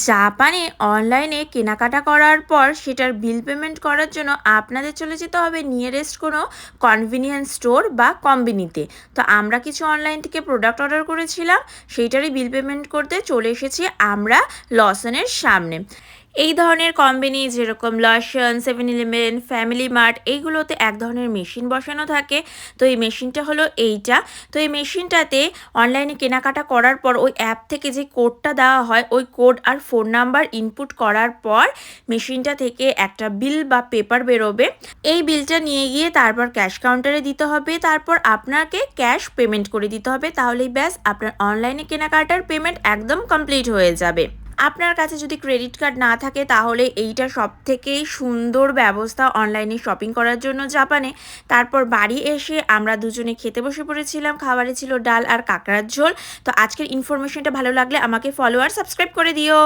জাপানে অনলাইনে কেনাকাটা করার পর সেটার বিল পেমেন্ট করার জন্য আপনাদের চলে যেতে হবে নিয়ারেস্ট কোনো কনভিনিয়েন্স স্টোর বা কম্বিনিতে। তো আমরা কিছু অনলাইন থেকে প্রোডাক্ট অর্ডার করেছিলাম, সেইটারই বিল পেমেন্ট করতে চলে এসেছি আমরা লসনের সামনে। এই ধরনের কম্বিনি যেরকম লসন, 7-Eleven, ফ্যামিলি মার্ট এইগুলোতে এক ধরনের মেশিন বসানো থাকে। তো এই মেশিনটা হলো এইটা। তো এই মেশিনটাতে অনলাইনে কেনাকাটা করার পর ওই অ্যাপ থেকে যে কোডটা দেওয়া হয়, ওই কোড আর ফোন নাম্বার ইনপুট করার পর মেশিনটা থেকে একটা বিল বা পেপার বেরোবে। এই বিলটা নিয়ে গিয়ে তারপর ক্যাশ কাউন্টারে দিতে হবে, তারপর আপনাকে ক্যাশ পেমেন্ট করে দিতে হবে। তাহলেই ব্যাস আপনার অনলাইনে কেনাকাটার পেমেন্ট একদম কমপ্লিট হয়ে যাবে। আপনার কাছে যদি ক্রেডিট কার্ড না থাকে তাহলে এইটা সবথেকেই সুন্দর ব্যবস্থা অনলাইনে শপিং করার জন্য জাপানে। তারপর বাড়ি এসে আমরা দুজনে খেতে বসে পড়েছিলাম। খাবারে ছিল ডাল আর কাঁকড়ার ঝোল। তো আজকের ইনফরমেশনটা ভালো লাগলে আমাকে ফলো আর সাবস্ক্রাইব করে দিও।